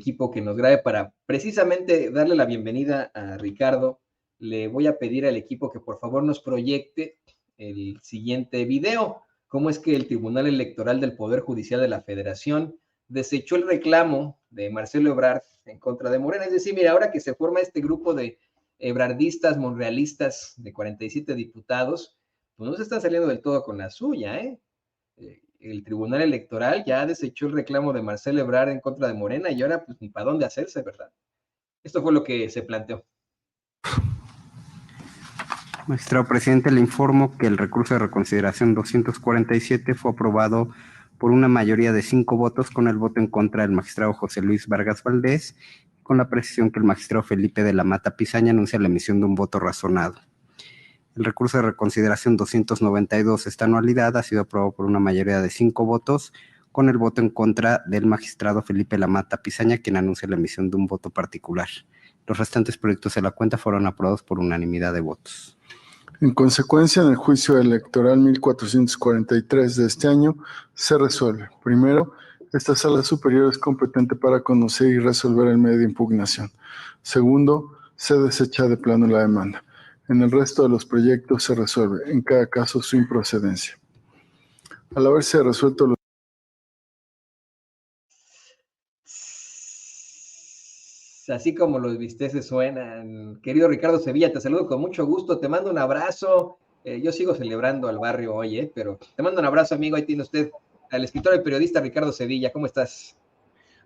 equipo que nos grabe para precisamente darle la bienvenida a Ricardo. Le voy a pedir al equipo que por favor nos proyecte el siguiente video. Cómo es que el Tribunal Electoral del Poder Judicial de la Federación desechó el reclamo de Marcelo Ebrard en contra de Morena. Es decir, mira, ahora que se forma este grupo de ebrardistas, monrealistas de 47 diputados, pues no se están saliendo del todo con la suya, ¿eh? El Tribunal Electoral ya desechó el reclamo de Marcelo Ebrard en contra de Morena y ahora pues ni para dónde hacerse, ¿verdad? Esto fue lo que se planteó. Magistrado presidente, le informo que el recurso de reconsideración 247 fue aprobado por una mayoría de 5 votos, con el voto en contra del magistrado José Luis Vargas Valdés, con la precisión que el magistrado Felipe de la Mata Pizaña anuncia la emisión de un voto razonado. El recurso de reconsideración 292, esta anualidad, ha sido aprobado por una mayoría de 5 votos, con el voto en contra del magistrado Felipe Lamata Pizaña, quien anuncia la emisión de un voto particular. Los restantes proyectos de la cuenta fueron aprobados por unanimidad de votos. En consecuencia, en el juicio electoral 1443 de este año, se resuelve. Primero, esta sala superior es competente para conocer y resolver el medio de impugnación. Segundo, se desecha de plano la demanda. En el resto de los proyectos se resuelve, en cada caso, su improcedencia. Al haberse resuelto los... Así como los bisteces suenan. Querido Ricardo Sevilla, te saludo con mucho gusto, te mando un abrazo. Yo sigo celebrando al barrio hoy, pero te mando un abrazo, amigo. Ahí tiene usted al escritor y periodista Ricardo Sevilla. ¿Cómo estás?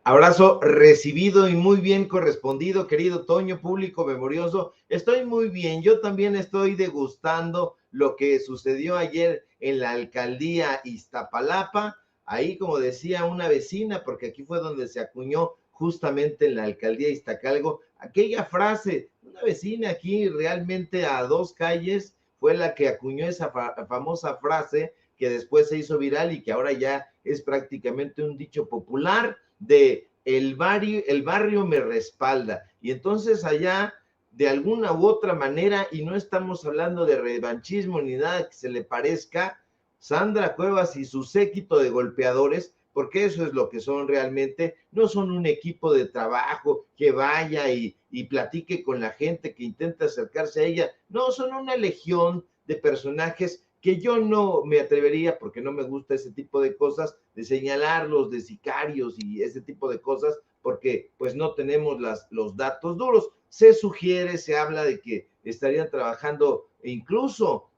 Abrazo recibido y muy bien correspondido, querido Toño, público memorioso. Estoy muy bien, yo también estoy degustando lo que sucedió ayer en la alcaldía Iztapalapa, ahí como decía una vecina, porque aquí fue donde se acuñó justamente en la alcaldía Iztacalco, aquella frase, una vecina aquí realmente a 2 calles fue la que acuñó esa famosa frase que después se hizo viral y que ahora ya es prácticamente un dicho popular de el barrio me respalda. Y entonces allá, de alguna u otra manera, y no estamos hablando de revanchismo ni nada que se le parezca, Sandra Cuevas y su séquito de golpeadores, porque eso es lo que son realmente, no son un equipo de trabajo que vaya y platique con la gente, que intenta acercarse a ella, no, son una legión de personajes que yo no me atrevería, porque no me gusta ese tipo de cosas, de señalarlos de sicarios y ese tipo de cosas, porque pues no tenemos los datos duros. Se sugiere, se habla de que estarían trabajando incluso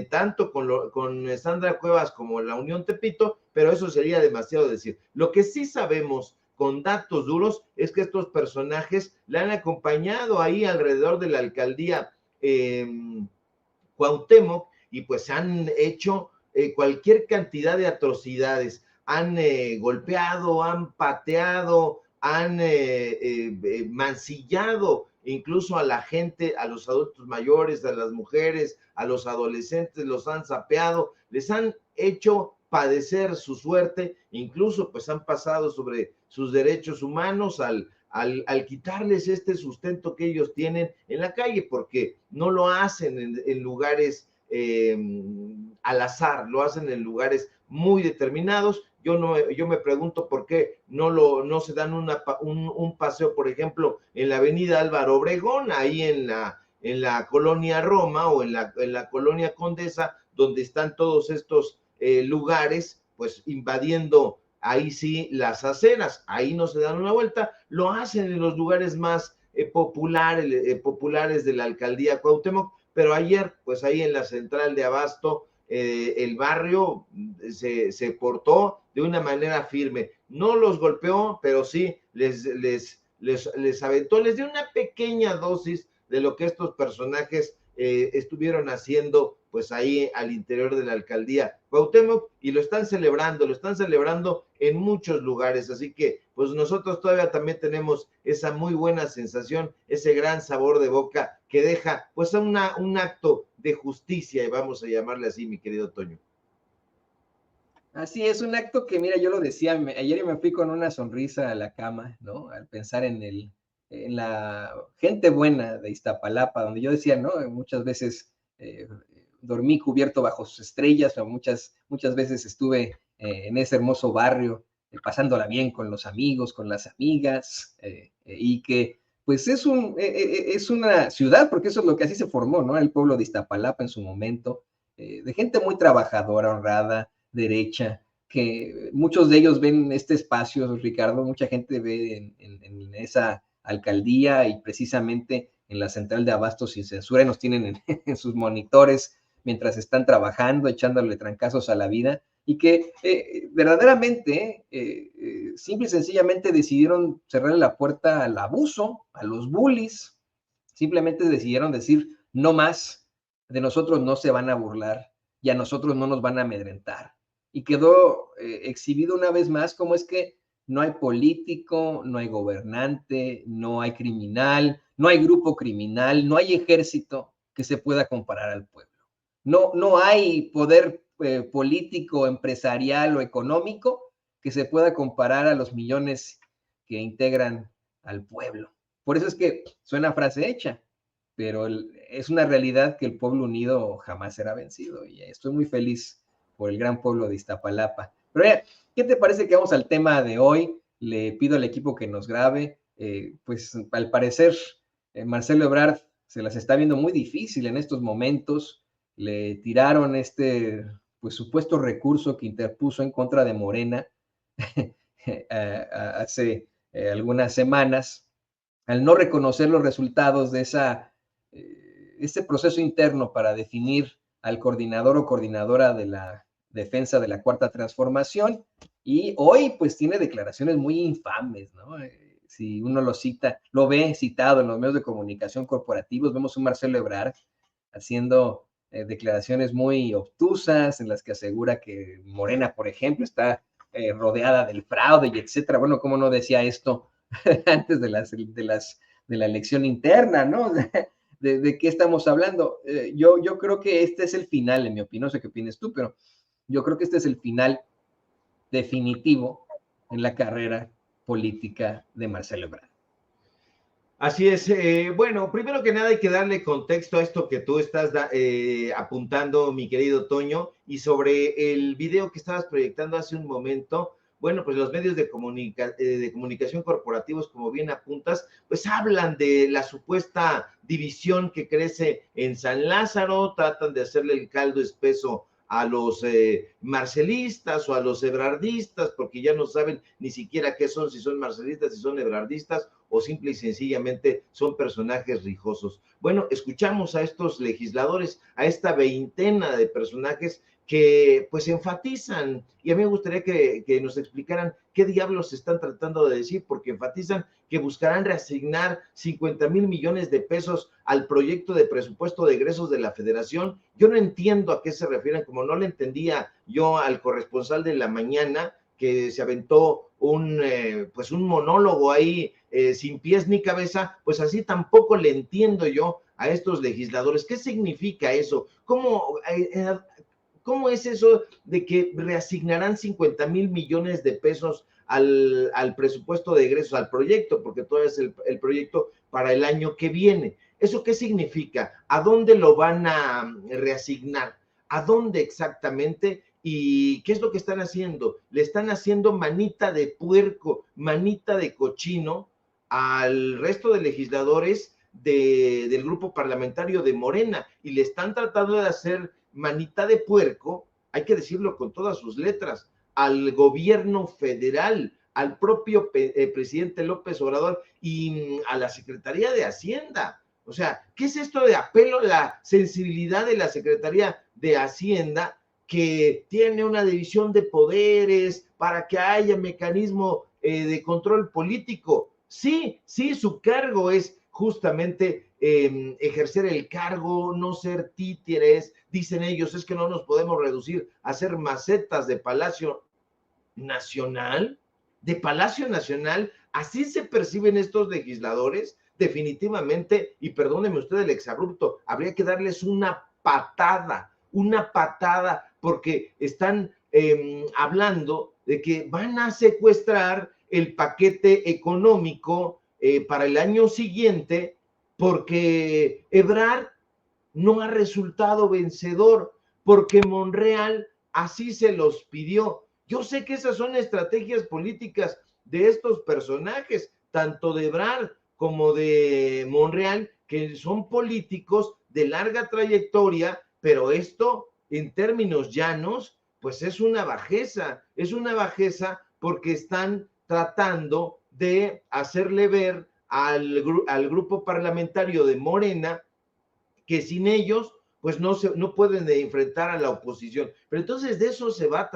tanto con Sandra Cuevas como la Unión Tepito, pero eso sería demasiado decir. Lo que sí sabemos con datos duros es que estos personajes la han acompañado ahí alrededor de la alcaldía Cuauhtémoc, y pues han hecho cualquier cantidad de atrocidades, han golpeado, han pateado, han mancillado incluso a la gente, a los adultos mayores, a las mujeres, a los adolescentes, los han sapeado, les han hecho padecer su suerte, incluso pues han pasado sobre sus derechos humanos al quitarles este sustento que ellos tienen en la calle, porque no lo hacen en lugares al azar, lo hacen en lugares muy determinados. Yo me pregunto por qué no se dan un paseo, por ejemplo, en la avenida Álvaro Obregón, ahí en la colonia Roma o en la colonia Condesa, donde están todos estos lugares, pues invadiendo ahí sí las aceras, ahí no se dan una vuelta, lo hacen en los lugares más populares de la alcaldía Cuauhtémoc, pero ayer, pues ahí en la central de Abasto, el barrio se portó de una manera firme, no los golpeó, pero sí les aventó, les dio una pequeña dosis de lo que estos personajes estuvieron haciendo pues ahí al interior de la alcaldía Cuauhtémoc, y lo están celebrando en muchos lugares, así que pues nosotros todavía también tenemos esa muy buena sensación, ese gran sabor de boca que deja pues un acto de justicia, y vamos a llamarle así, mi querido Toño. Así es, un acto que, mira, yo lo decía, ayer me fui con una sonrisa a la cama, ¿no? Al pensar en la gente buena de Iztapalapa, donde yo decía, ¿no? Muchas veces dormí cubierto bajo sus estrellas, o muchas veces estuve en ese hermoso barrio, pasándola bien con los amigos, con las amigas, y que pues es una ciudad, porque eso es lo que así se formó, ¿no? El pueblo de Iztapalapa en su momento, de gente muy trabajadora, honrada, derecha, que muchos de ellos ven este espacio, Ricardo, mucha gente ve en esa alcaldía y precisamente en la central de Abastos Sin Censura, y nos tienen en sus monitores mientras están trabajando, echándole trancazos a la vida, y que verdaderamente, simple y sencillamente decidieron cerrarle la puerta al abuso, a los bullies, simplemente decidieron decir, no más, de nosotros no se van a burlar y a nosotros no nos van a amedrentar. Y quedó exhibido una vez más cómo es que no hay político, no hay gobernante, no hay criminal, no hay grupo criminal, no hay ejército que se pueda comparar al pueblo. No hay poder político, empresarial o económico que se pueda comparar a los millones que integran al pueblo. Por eso es que suena frase hecha, pero es una realidad que el pueblo unido jamás será vencido, y estoy muy feliz por el gran pueblo de Iztapalapa. Pero mira, ¿qué te parece que vamos al tema de hoy? Le pido al equipo que nos grabe, pues al parecer Marcelo Ebrard se las está viendo muy difícil en estos momentos. Le tiraron este pues supuesto recurso que interpuso en contra de Morena hace algunas semanas, al no reconocer los resultados de ese proceso interno para definir al coordinador o coordinadora de la defensa de la Cuarta Transformación, y hoy pues tiene declaraciones muy infames, ¿no? Si uno lo cita, lo ve citado en los medios de comunicación corporativos, vemos un Marcelo Ebrard haciendo declaraciones muy obtusas en las que asegura que Morena, por ejemplo, está rodeada del fraude y etcétera. Bueno, ¿cómo no decía esto antes de la elección interna, ¿no? ¿De qué estamos hablando? Yo creo que este es el final, en mi opinión, no sé qué opinas tú, pero yo creo que este es el final definitivo en la carrera política de Marcelo Ebrard. Así es. Bueno, primero que nada hay que darle contexto a esto que tú estás apuntando, mi querido Toño, y sobre el video que estabas proyectando hace un momento. Bueno, pues los medios de comunicación corporativos, como bien apuntas, pues hablan de la supuesta división que crece en San Lázaro, tratan de hacerle el caldo espeso a los marcelistas o a los ebrardistas, porque ya no saben ni siquiera qué son, si son marcelistas, si son ebrardistas, o simple y sencillamente son personajes rijosos. Bueno, escuchamos a estos legisladores, a esta veintena de personajes que pues enfatizan, y a mí me gustaría que nos explicaran qué diablos están tratando de decir, porque enfatizan que buscarán reasignar 50,000 millones de pesos al proyecto de presupuesto de egresos de la Federación. Yo no entiendo a qué se refieren, como no le entendía yo al corresponsal de la mañana, que se aventó un monólogo ahí sin pies ni cabeza, pues así tampoco le entiendo yo a estos legisladores. ¿Qué significa eso? ¿Cómo es eso de que reasignarán 50,000 millones de pesos al presupuesto de egresos, al proyecto, porque todavía es el proyecto para el año que viene? ¿Eso qué significa? ¿A dónde lo van a reasignar? ¿A dónde exactamente? ¿Y qué es lo que están haciendo? Le están haciendo manita de puerco, manita de cochino al resto de legisladores del grupo parlamentario de Morena, y le están tratando de hacer manita de puerco, hay que decirlo con todas sus letras, al gobierno federal, al propio presidente López Obrador y a la Secretaría de Hacienda. O sea, ¿qué es esto de apelo a la sensibilidad de la Secretaría de Hacienda, que tiene una división de poderes para que haya mecanismo de control político? Sí, su cargo es justamente ejercer el cargo, no ser títeres. Dicen ellos, es que no nos podemos reducir a ser macetas de Palacio Nacional, así se perciben estos legisladores. Definitivamente, y perdóneme usted el exabrupto, habría que darles una patada, porque están hablando de que van a secuestrar el paquete económico para el año siguiente, porque Ebrard no ha resultado vencedor, porque Monreal así se los pidió. Yo sé que esas son estrategias políticas de estos personajes, tanto de Ebrard como de Monreal, que son políticos de larga trayectoria, pero esto, en términos llanos, pues es una bajeza porque están tratando de hacerle ver al grupo parlamentario de Morena que sin ellos pues no pueden enfrentar a la oposición. Pero entonces de eso se va a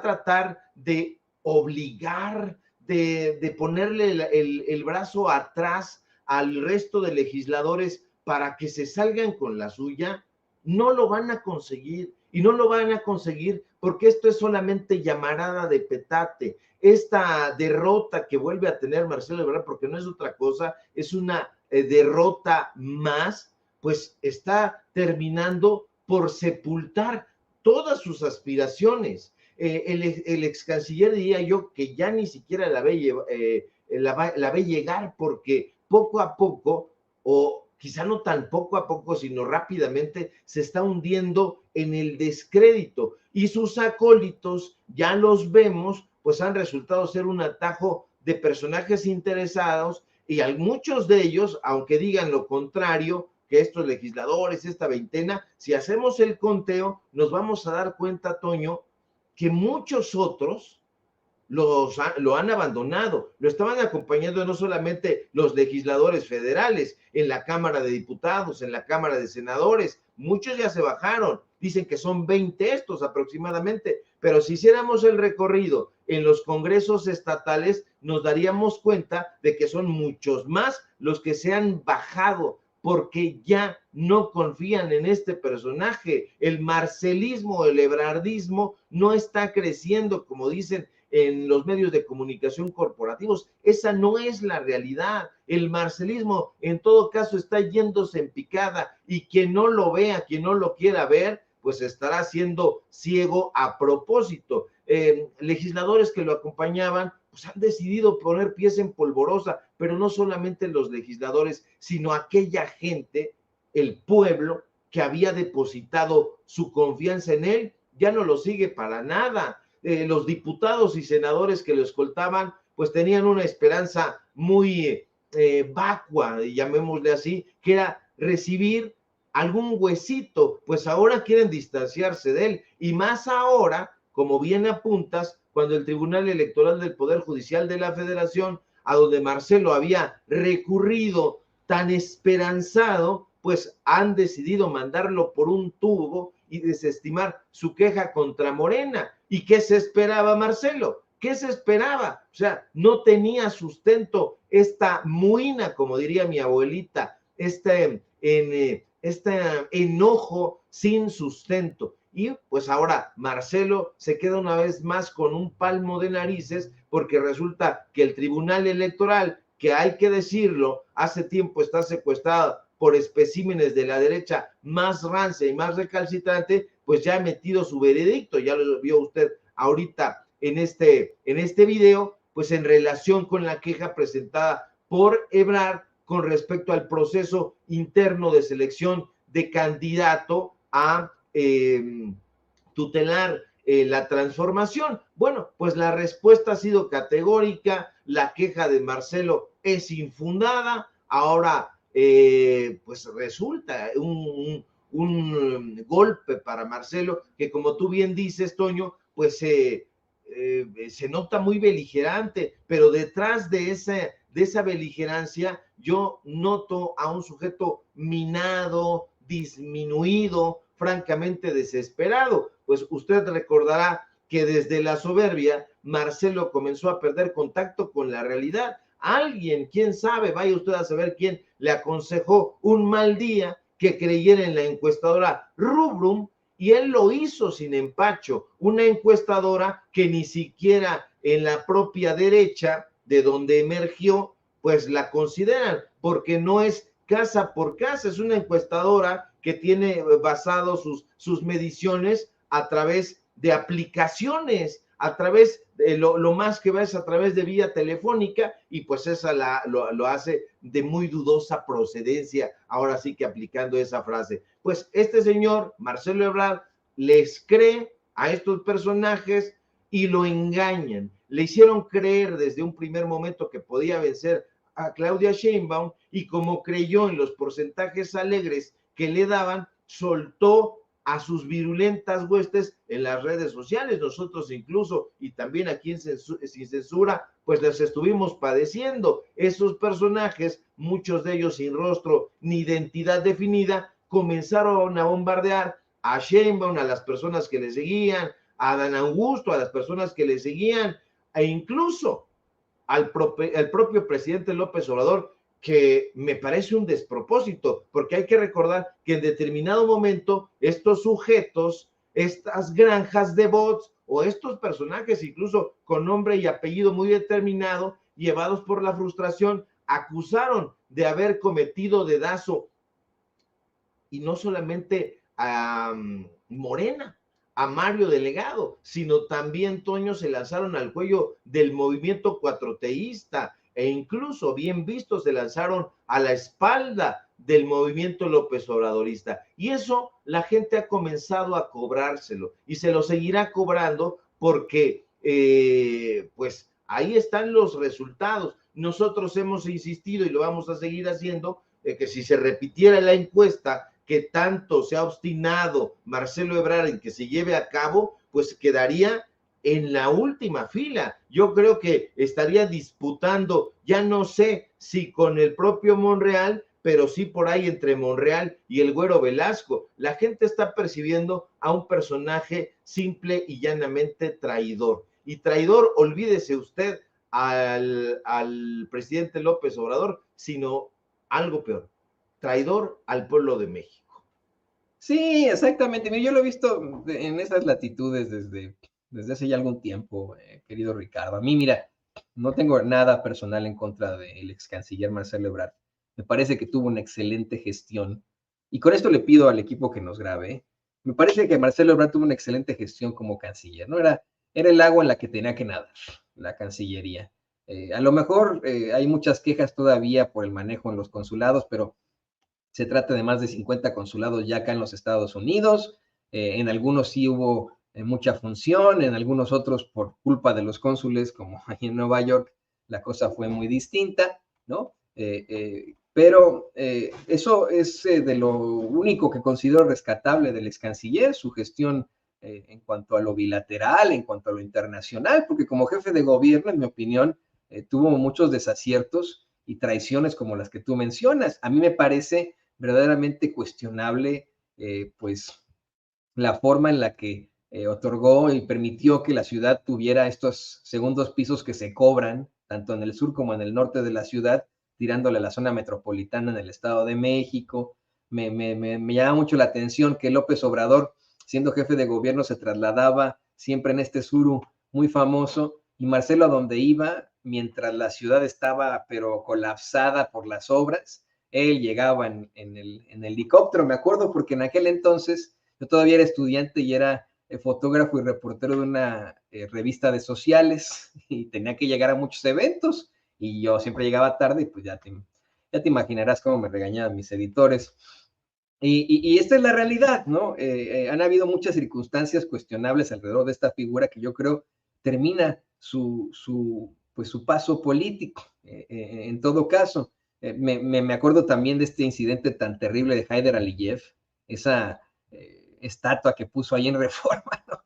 tratar de obligar, de ponerle el brazo atrás al resto de legisladores para que se salgan con la suya. No lo van a conseguir, y no lo van a conseguir porque esto es solamente llamarada de petate. Esta derrota que vuelve a tener Marcelo Ebrard, porque no es otra cosa, es una derrota más, pues está terminando por sepultar todas sus aspiraciones. El ex canciller diría yo que ya ni siquiera la ve llegar, porque poco a poco, o quizá no tan poco a poco, sino rápidamente, se está hundiendo en el descrédito, y sus acólitos, ya los vemos, pues han resultado ser un atajo de personajes interesados, y muchos de ellos, aunque digan lo contrario, que estos legisladores, esta veintena, si hacemos el conteo, nos vamos a dar cuenta, Toño, que muchos otros lo han abandonado, lo estaban acompañando no solamente los legisladores federales, en la Cámara de Diputados, en la Cámara de Senadores, muchos ya se bajaron, dicen que son 20 estos aproximadamente, pero si hiciéramos el recorrido en los congresos estatales, nos daríamos cuenta de que son muchos más los que se han bajado, porque ya no confían en este personaje. El marcelismo, el ebrardismo no está creciendo, como dicen en los medios de comunicación corporativos. Esa no es la realidad. El marcelismo, en todo caso, está yéndose en picada, y quien no lo vea, quien no lo quiera ver, pues estará siendo ciego a propósito. Legisladores que lo acompañaban, pues han decidido poner pies en polvorosa, pero no solamente los legisladores, sino aquella gente, el pueblo, que había depositado su confianza en él, ya no lo sigue para nada. Los diputados y senadores que lo escoltaban, pues tenían una esperanza muy vacua, llamémosle así, que era recibir algún huesito, pues ahora quieren distanciarse de él, y más ahora, como bien apuntas, cuando el Tribunal Electoral del Poder Judicial de la Federación, a donde Marcelo había recurrido tan esperanzado, pues han decidido mandarlo por un tubo y desestimar su queja contra Morena. ¿Y qué se esperaba, Marcelo? ¿Qué se esperaba? O sea, no tenía sustento esta muina, como diría mi abuelita, este enojo sin sustento. Y pues ahora Marcelo se queda una vez más con un palmo de narices, porque resulta que el Tribunal Electoral, que hay que decirlo, hace tiempo está secuestrado por especímenes de la derecha más rancia y más recalcitrante, pues ya ha emitido su veredicto. Ya lo vio usted ahorita en este video, pues en relación con la queja presentada por Ebrard con respecto al proceso interno de selección de candidato a tutelar la transformación. Bueno, pues la respuesta ha sido categórica, la queja de Marcelo es infundada. Ahora pues resulta un golpe para Marcelo, que como tú bien dices, Toño, pues se nota muy beligerante, pero detrás de esa beligerancia yo noto a un sujeto minado, disminuido, francamente desesperado. Pues usted recordará que desde la soberbia Marcelo comenzó a perder contacto con la realidad. Alguien, quién sabe, vaya usted a saber quién, le aconsejó un mal día que creyera en la encuestadora Rubrum, y él lo hizo sin empacho, una encuestadora que ni siquiera en la propia derecha de donde emergió, pues la consideran, porque no es casa por casa, es una encuestadora que tiene basado sus mediciones a través de aplicaciones, a través de lo más que va es a través de vía telefónica, y pues esa lo hace de muy dudosa procedencia, ahora sí que aplicando esa frase. Pues este señor, Marcelo Ebrard, les cree a estos personajes, y lo engañan. Le hicieron creer desde un primer momento que podía vencer a Claudia Sheinbaum y como creyó en los porcentajes alegres que le daban, soltó a sus virulentas huestes en las redes sociales. Nosotros incluso, y también aquí en Sin Censura, pues les estuvimos padeciendo. Esos personajes, muchos de ellos sin rostro ni identidad definida, comenzaron a bombardear a Sheinbaum, a las personas que le seguían, a Dan Augusto, a las personas que le seguían, e incluso al propio presidente López Obrador, que me parece un despropósito, porque hay que recordar que en determinado momento estos sujetos, estas granjas de bots o estos personajes incluso con nombre y apellido muy determinado, llevados por la frustración, acusaron de haber cometido dedazo, y no solamente a Morena, a Mario Delgado, sino también, Toño, se lanzaron al cuello del movimiento cuatroteísta e incluso, bien visto, se lanzaron a la espalda del movimiento López Obradorista. Y eso la gente ha comenzado a cobrárselo y se lo seguirá cobrando porque, pues, ahí están los resultados. Nosotros hemos insistido y lo vamos a seguir haciendo, que si se repitiera la encuesta que tanto se ha obstinado Marcelo Ebrard en que se lleve a cabo, pues quedaría en la última fila. Yo creo que estaría disputando, ya no sé si con el propio Monreal, pero sí por ahí entre Monreal y el Güero Velasco. La gente está percibiendo a un personaje simple y llanamente traidor. Y traidor, olvídese usted al presidente López Obrador, sino algo peor, traidor al pueblo de México. Sí, exactamente. Mira, yo lo he visto en esas latitudes desde hace ya algún tiempo, querido Ricardo. A mí, mira, no tengo nada personal en contra del ex canciller Marcelo Ebrard. Me parece que tuvo una excelente gestión. Y con esto le pido al equipo que nos grabe. Me parece que Marcelo Ebrard tuvo una excelente gestión como canciller, ¿no? Era el agua en la que tenía que nadar, la Cancillería. A lo mejor hay muchas quejas todavía por el manejo en los consulados, pero se trata de más de 50 consulados ya acá en los Estados Unidos. En algunos sí hubo mucha función, en algunos otros por culpa de los cónsules, como ahí en Nueva York, la cosa fue muy distinta, ¿no? Pero eso es de lo único que considero rescatable del ex canciller, su gestión en cuanto a lo bilateral, en cuanto a lo internacional, porque como jefe de gobierno, en mi opinión, tuvo muchos desaciertos y traiciones como las que tú mencionas. A mí me parece verdaderamente cuestionable, pues, la forma en la que otorgó y permitió que la ciudad tuviera estos segundos pisos que se cobran, tanto en el sur como en el norte de la ciudad, tirándole a la zona metropolitana en el Estado de México. Me llama mucho la atención que López Obrador, siendo jefe de gobierno, se trasladaba siempre en este suru muy famoso, y Marcelo a donde iba, mientras la ciudad estaba pero colapsada por las obras, él llegaba en el helicóptero, me acuerdo, porque en aquel entonces yo todavía era estudiante y era fotógrafo y reportero de una revista de sociales y tenía que llegar a muchos eventos y yo siempre llegaba tarde y pues ya te imaginarás cómo me regañaban mis editores. Y esta es la realidad, ¿no? Han habido muchas circunstancias cuestionables alrededor de esta figura que yo creo termina su paso político, en todo caso. Me acuerdo también de este incidente tan terrible de Haider Aliyev, esa estatua que puso ahí en Reforma, ¿no?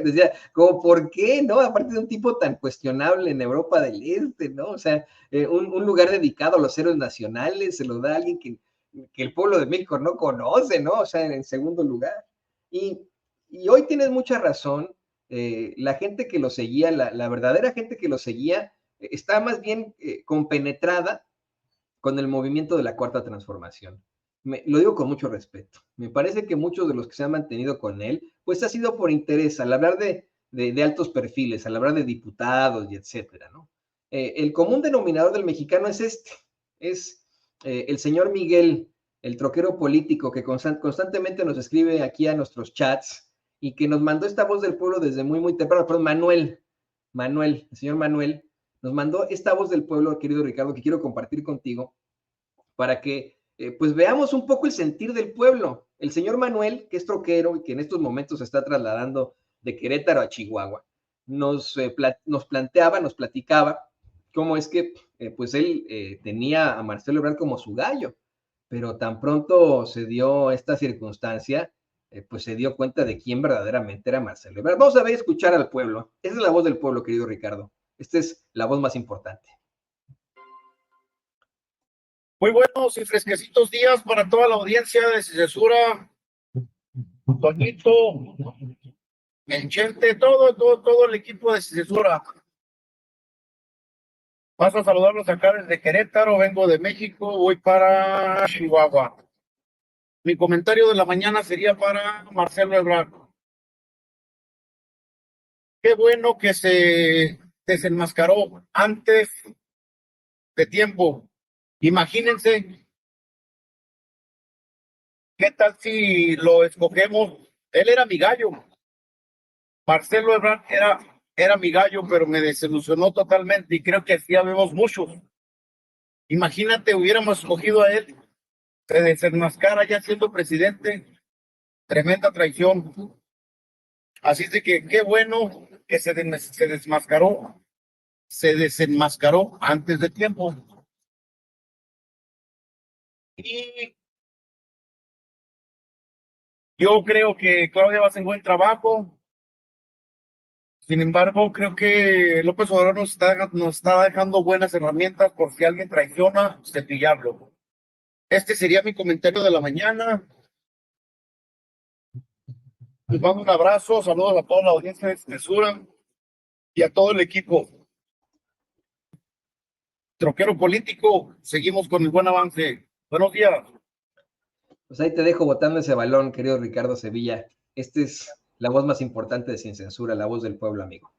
Decía, como, ¿por qué, no? Aparte de un tipo tan cuestionable en Europa del Este, ¿no? O sea, un lugar dedicado a los héroes nacionales se lo da a alguien que el pueblo de México no conoce, ¿no? O sea, en segundo lugar. Y hoy tienes mucha razón, la gente que lo seguía, la verdadera gente que lo seguía, está más bien compenetrada con el movimiento de la Cuarta Transformación. Lo digo con mucho respeto. Me parece que muchos de los que se han mantenido con él, pues ha sido por interés, al hablar de altos perfiles, al hablar de diputados y etcétera, ¿no? El común denominador del mexicano es es el señor Miguel, el troquero político que constantemente nos escribe aquí a nuestros chats y que nos mandó esta voz del pueblo desde muy, muy temprano. Perdón, Manuel, el señor Manuel, nos mandó esta voz del pueblo, querido Ricardo, que quiero compartir contigo para que pues veamos un poco el sentir del pueblo. El señor Manuel, que es troquero y que en estos momentos se está trasladando de Querétaro a Chihuahua, nos platicaba cómo es que pues él tenía a Marcelo Ebrard como su gallo, pero tan pronto se dio esta circunstancia, pues se dio cuenta de quién verdaderamente era Marcelo Ebrard. Vamos a ver, escuchar al pueblo. Esa es la voz del pueblo, querido Ricardo. Esta es la voz más importante. Muy buenos y fresquecitos días para toda la audiencia de Sin Censura, Toñito, el Chente, todo el equipo de Sin Censura. Paso a saludarlos acá desde Querétaro, vengo de México, voy para Chihuahua. Mi comentario de la mañana sería para Marcelo Ebrard. Qué bueno que se desenmascaró antes de tiempo. Imagínense, ¿qué tal si lo escogemos? Él era mi gallo. Marcelo Ebrard era mi gallo, pero me desilusionó totalmente y creo que así habemos muchos. Imagínate, hubiéramos escogido a él, se desenmascara ya siendo presidente, tremenda traición. Así es de que qué bueno que se desenmascaró antes de tiempo. Y yo creo que Claudia va a hacer buen trabajo. Sin embargo, creo que López Obrador nos está dejando buenas herramientas por si alguien traiciona, cepillarlo. Este sería mi comentario de la mañana. Les mando un abrazo, saludos a toda la audiencia de Censura y a todo el equipo. Troquero político, seguimos con el buen avance. Buenos días. Pues ahí te dejo botando ese balón, querido Ricardo Sevilla. Esta es la voz más importante de Sin Censura, la voz del pueblo, amigo.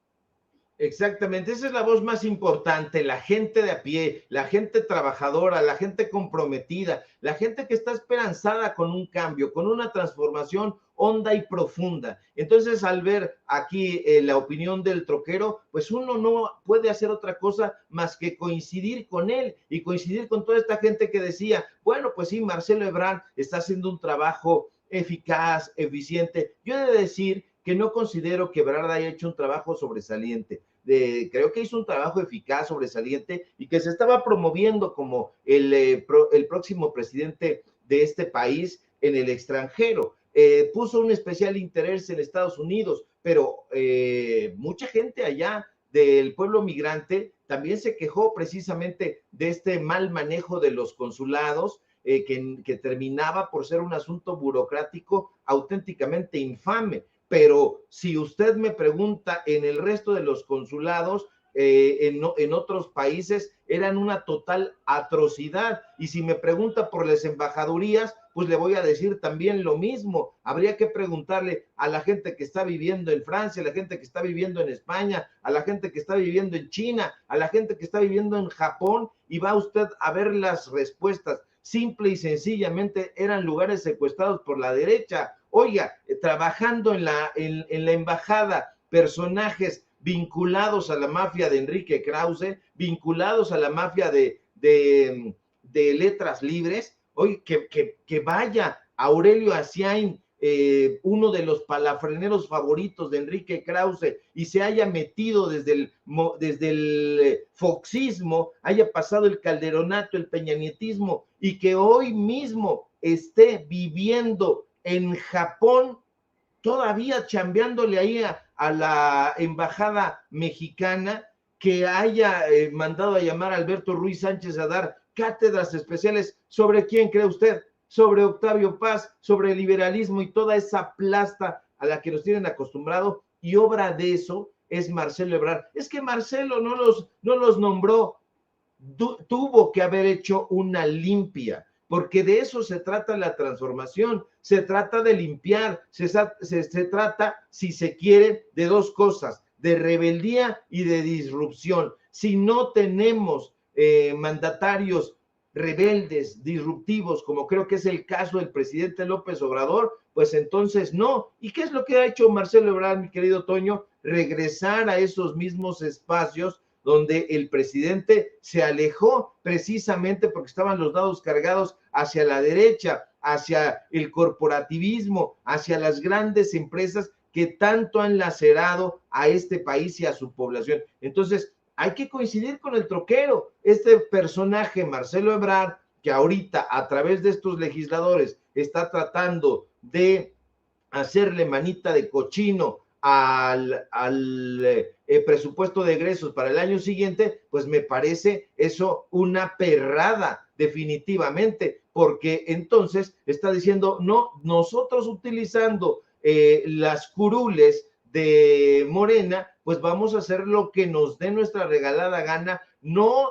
Exactamente, esa es la voz más importante, la gente de a pie, la gente trabajadora, la gente comprometida, la gente que está esperanzada con un cambio, con una transformación honda y profunda. Entonces, al ver aquí la opinión del troquero, pues uno no puede hacer otra cosa más que coincidir con él y coincidir con toda esta gente que decía, bueno, pues sí, Marcelo Ebrard está haciendo un trabajo eficaz, eficiente. Yo he de decir que no considero que Ebrard haya hecho un trabajo sobresaliente. Creo que hizo un trabajo eficaz, sobresaliente, y que se estaba promoviendo como el próximo presidente de este país en el extranjero. Puso un especial interés en Estados Unidos, pero mucha gente allá del pueblo migrante también se quejó precisamente de este mal manejo de los consulados, que terminaba por ser un asunto burocrático auténticamente infame. Pero si usted me pregunta, en el resto de los consulados, en otros países, eran una total atrocidad. Y si me pregunta por las embajadurías, pues le voy a decir también lo mismo. Habría que preguntarle a la gente que está viviendo en Francia, a la gente que está viviendo en España, a la gente que está viviendo en China, a la gente que está viviendo en Japón, y va usted a ver las respuestas. Simple y sencillamente eran lugares secuestrados por la derecha. Oiga, trabajando en la embajada, personajes vinculados a la mafia de Enrique Krause, vinculados a la mafia de Letras Libres. Oye, que vaya Aurelio Asiain, uno de los palafreneros favoritos de Enrique Krause, y se haya metido desde el foxismo, haya pasado el calderonato, el peñanietismo, y que hoy mismo esté viviendo en Japón, todavía chambeándole ahí a la embajada mexicana, que haya mandado a llamar a Alberto Ruiz Sánchez a dar cátedras especiales. ¿Sobre quién cree usted? Sobre Octavio Paz, sobre el liberalismo y toda esa plasta a la que nos tienen acostumbrado, y obra de eso es Marcelo Ebrard. Es que Marcelo no los nombró, tuvo que haber hecho una limpia, porque de eso se trata la transformación, se trata de limpiar, se trata, si se quiere, de dos cosas, de rebeldía y de disrupción. Si no tenemos mandatarios rebeldes, disruptivos, como creo que es el caso del presidente López Obrador, pues entonces no. ¿Y qué es lo que ha hecho Marcelo Ebrard, mi querido Toño? Regresar a esos mismos espacios donde el presidente se alejó precisamente porque estaban los dados cargados hacia la derecha, hacia el corporativismo, hacia las grandes empresas que tanto han lacerado a este país y a su población. Entonces, hay que coincidir con el troquero. Este personaje, Marcelo Ebrard, que ahorita a través de estos legisladores está tratando de hacerle manita de cochino al presupuesto de egresos para el año siguiente, pues me parece eso una perrada definitivamente, porque entonces está diciendo, no, nosotros utilizando las curules de Morena, pues vamos a hacer lo que nos dé nuestra regalada gana, no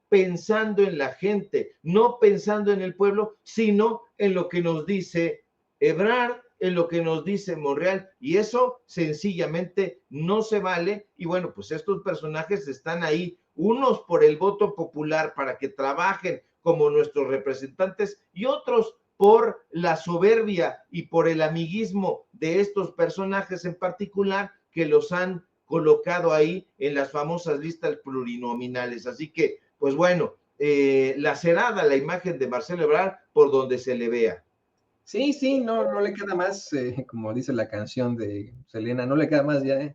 pensando en la gente, no pensando en el pueblo, sino en lo que nos dice Ebrard, en lo que nos dice Monreal, y eso sencillamente no se vale. Y bueno, pues estos personajes están ahí, unos por el voto popular para que trabajen como nuestros representantes y otros por la soberbia y por el amiguismo de estos personajes en particular que los han colocado ahí en las famosas listas plurinominales. Así que, pues bueno, lacerada la imagen de Marcelo Ebrard por donde se le vea. Sí, sí, no le queda más, como dice la canción de Selena, no le queda más ya.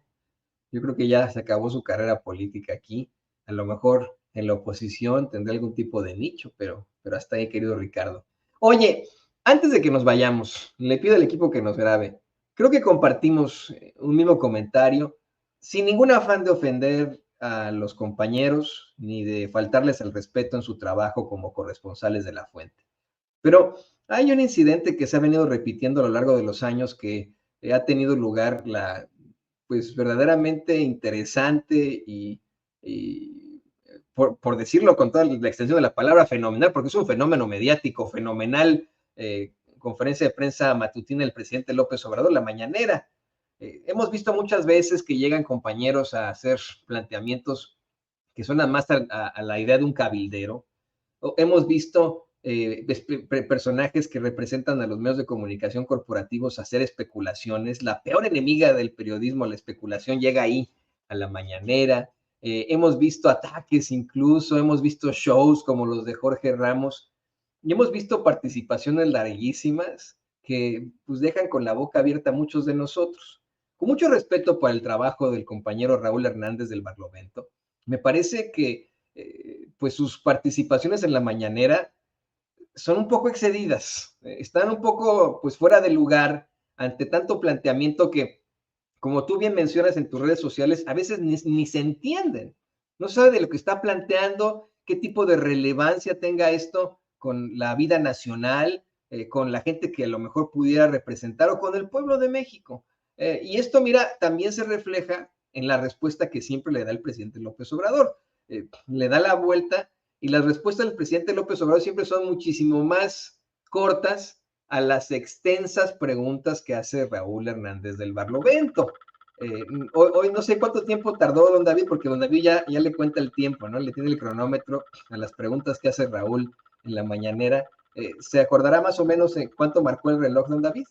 Yo creo que ya se acabó su carrera política aquí. A lo mejor en la oposición tendrá algún tipo de nicho, pero hasta ahí, querido Ricardo. Oye, antes de que nos vayamos, le pido al equipo que nos grabe. Creo que compartimos un mismo comentario, sin ningún afán de ofender a los compañeros ni de faltarles el respeto en su trabajo como corresponsales de La Fuente. Pero hay un incidente que se ha venido repitiendo a lo largo de los años que ha tenido lugar pues verdaderamente interesante y por decirlo con toda la extensión de la palabra, fenomenal, porque es un fenómeno mediático, fenomenal, conferencia de prensa matutina del presidente López Obrador, la mañanera. Hemos visto muchas veces que llegan compañeros a hacer planteamientos que suenan más a la idea de un cabildero. Hemos visto personajes que representan a los medios de comunicación corporativos hacer especulaciones. La peor enemiga del periodismo, la especulación, llega ahí a la mañanera. Hemos visto ataques incluso, hemos visto shows como los de Jorge Ramos y hemos visto participaciones larguísimas que pues dejan con la boca abierta a muchos de nosotros. Con mucho respeto por el trabajo del compañero Raúl Hernández del Barlovento, me parece que pues sus participaciones en la mañanera son un poco excedidas, están un poco pues fuera de lugar ante tanto planteamiento que, como tú bien mencionas en tus redes sociales, a veces ni se entienden. No sabe de lo que está planteando, qué tipo de relevancia tenga esto con la vida nacional, con la gente que a lo mejor pudiera representar o con el pueblo de México. Y esto, mira, también se refleja en la respuesta que siempre le da el presidente López Obrador. Le da la vuelta y las respuestas del presidente López Obrador siempre son muchísimo más cortas a las extensas preguntas que hace Raúl Hernández del Barlovento. Hoy no sé cuánto tiempo tardó don David, porque don David ya le cuenta el tiempo, ¿no? Le tiene el cronómetro a las preguntas que hace Raúl en la mañanera. ¿Se acordará más o menos cuánto marcó el reloj, don David?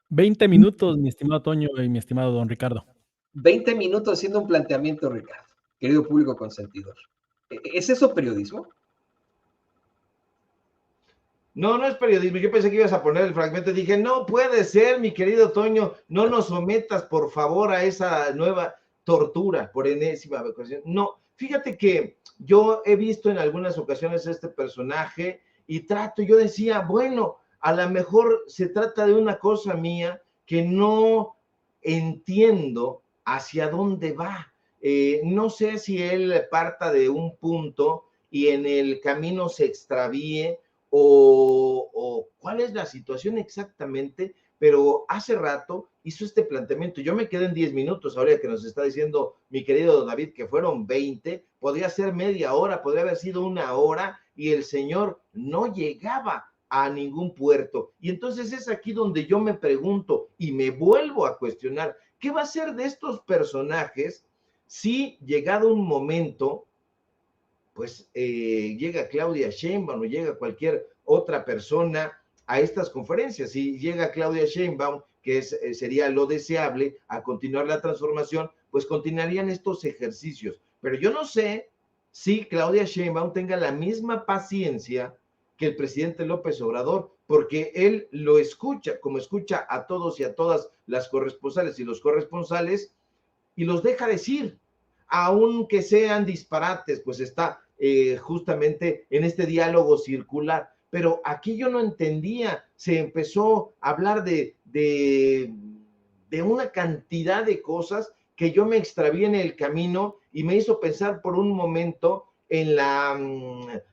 20 minutos, mi estimado Toño y mi estimado don Ricardo. 20 minutos haciendo un planteamiento, Ricardo, querido público consentidor. ¿Es eso periodismo? No, no es periodismo. Yo pensé que ibas a poner el fragmento y dije, no puede ser, mi querido Toño, no nos sometas, por favor, a esa nueva tortura por enésima ocasión. No, fíjate que yo he visto en algunas ocasiones este personaje y yo decía, bueno, a lo mejor se trata de una cosa mía que no entiendo hacia dónde va. No sé si él parta de un punto y en el camino se extravíe o cuál es la situación exactamente, pero hace rato hizo este planteamiento. Yo me quedé en 10 minutos, ahora que nos está diciendo mi querido David que fueron 20, podría ser media hora, podría haber sido una hora, y el señor no llegaba a ningún puerto. Y entonces es aquí donde yo me pregunto y me vuelvo a cuestionar, ¿qué va a ser de estos personajes si llegado un momento pues llega Claudia Sheinbaum o llega cualquier otra persona a estas conferencias? Si llega Claudia Sheinbaum, que sería lo deseable, a continuar la transformación, pues continuarían estos ejercicios. Pero yo no sé si Claudia Sheinbaum tenga la misma paciencia que el presidente López Obrador, porque él lo escucha, como escucha a todos y a todas las corresponsales y los corresponsales, y los deja decir, aunque sean disparates, pues está justamente en este diálogo circular. Pero aquí yo no entendía, se empezó a hablar de una cantidad de cosas que yo me extravié en el camino y me hizo pensar por un momento en la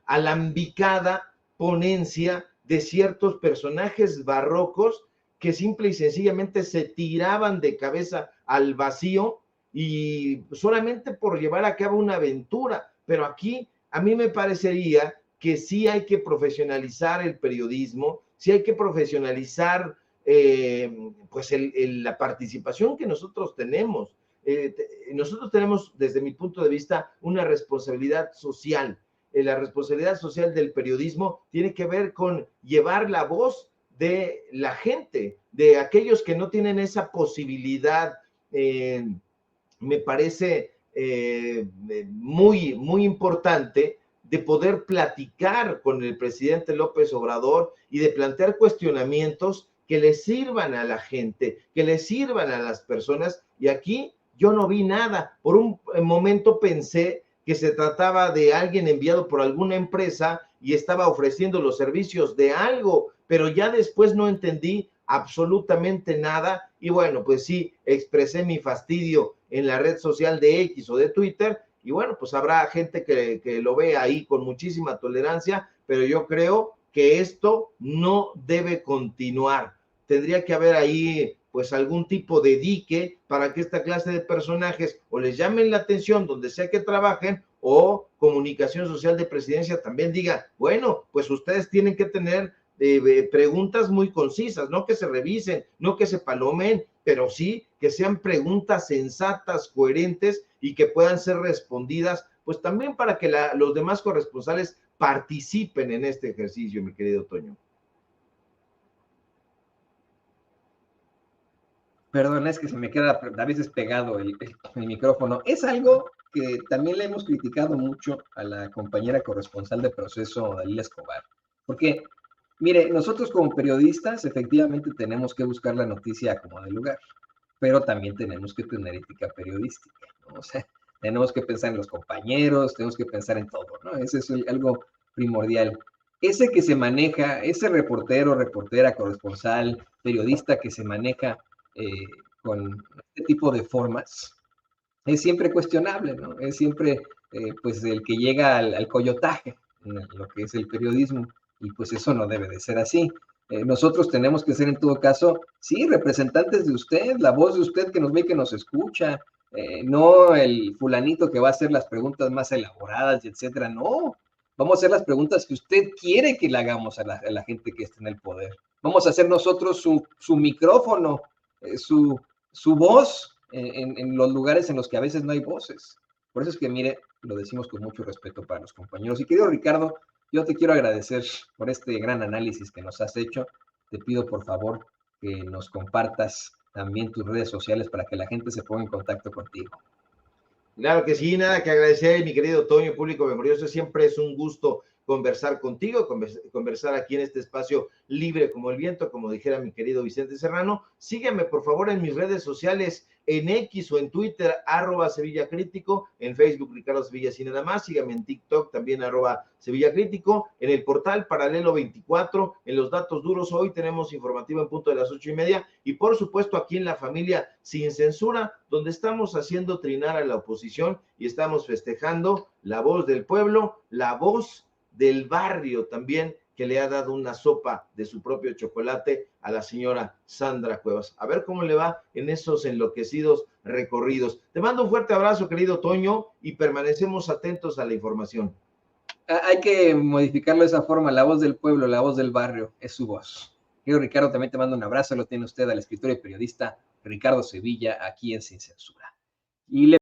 alambicada ponencia de ciertos personajes barrocos que simple y sencillamente se tiraban de cabeza al vacío y solamente por llevar a cabo una aventura. Pero aquí a mí me parecería que sí hay que profesionalizar el periodismo, sí hay que profesionalizar pues la participación que nosotros tenemos. Nosotros tenemos, desde mi punto de vista, una responsabilidad social. La responsabilidad social del periodismo tiene que ver con llevar la voz de la gente, de aquellos que no tienen esa posibilidad. Me parece muy, muy importante de poder platicar con el presidente López Obrador y de plantear cuestionamientos que le sirvan a la gente, que le sirvan a las personas. Y aquí yo no vi nada. Por un momento pensé que se trataba de alguien enviado por alguna empresa y estaba ofreciendo los servicios de algo, pero ya después no entendí absolutamente nada. Y bueno, pues sí, expresé mi fastidio en la red social de X o de Twitter, y bueno, pues habrá gente que lo vea ahí con muchísima tolerancia, pero yo creo que esto no debe continuar. Tendría que haber ahí pues algún tipo de dique para que esta clase de personajes o les llamen la atención donde sea que trabajen, o Comunicación Social de Presidencia también diga, bueno, pues ustedes tienen que tener preguntas muy concisas, no que se revisen, no que se palomen, pero sí que sean preguntas sensatas, coherentes y que puedan ser respondidas, pues también para que los demás corresponsales participen en este ejercicio, mi querido Toño. Perdón, es que se me queda a veces pegado el micrófono. Es algo que también le hemos criticado mucho a la compañera corresponsal de Proceso, Dalila Escobar, porque mire, nosotros como periodistas efectivamente tenemos que buscar la noticia como de lugar, pero también tenemos que tener ética periodística, ¿no? O sea, tenemos que pensar en los compañeros, tenemos que pensar en todo, ¿no? Ese es algo primordial. Ese que se maneja, ese reportero, reportera, corresponsal, periodista que se maneja con este tipo de formas, es siempre cuestionable, ¿no? Es siempre, pues, el que llega al coyotaje, en lo que es el periodismo, y pues eso no debe de ser así. Nosotros tenemos que ser, en todo caso, sí, representantes de usted, la voz de usted que nos ve y que nos escucha, no el fulanito que va a hacer las preguntas más elaboradas y etcétera, no. Vamos a hacer las preguntas que usted quiere que le hagamos a la gente que está en el poder. Vamos a hacer nosotros su micrófono, su voz en los lugares en los que a veces no hay voces. Por eso es que, mire, lo decimos con mucho respeto para los compañeros. Y querido Ricardo, yo te quiero agradecer por este gran análisis que nos has hecho. Te pido, por favor, que nos compartas también tus redes sociales para que la gente se ponga en contacto contigo. Claro que sí, nada que agradecer, mi querido Toño, público memorioso. Siempre es un gusto conversar contigo, conversar aquí en este espacio libre como el viento, como dijera mi querido Vicente Serrano. Sígueme, por favor, en mis redes sociales, en X o en Twitter, @SevillaCrítico, en Facebook, Ricardo Sevilla, así nada más. Sígueme en TikTok, también @SevillaCrítico, en el portal Paralelo 24, en los datos duros. Hoy tenemos informativo en punto de las 8:30, y por supuesto aquí en La Familia Sin Censura, donde estamos haciendo trinar a la oposición y estamos festejando la voz del pueblo, la voz del barrio también, que le ha dado una sopa de su propio chocolate a la señora Sandra Cuevas. A ver cómo le va en esos enloquecidos recorridos. Te mando un fuerte abrazo, querido Toño, y permanecemos atentos a la información. Hay que modificarlo de esa forma, la voz del pueblo, la voz del barrio, es su voz. Querido Ricardo, también te mando un abrazo, lo tiene usted al escritor y periodista Ricardo Sevilla, aquí en Sin Censura. Y le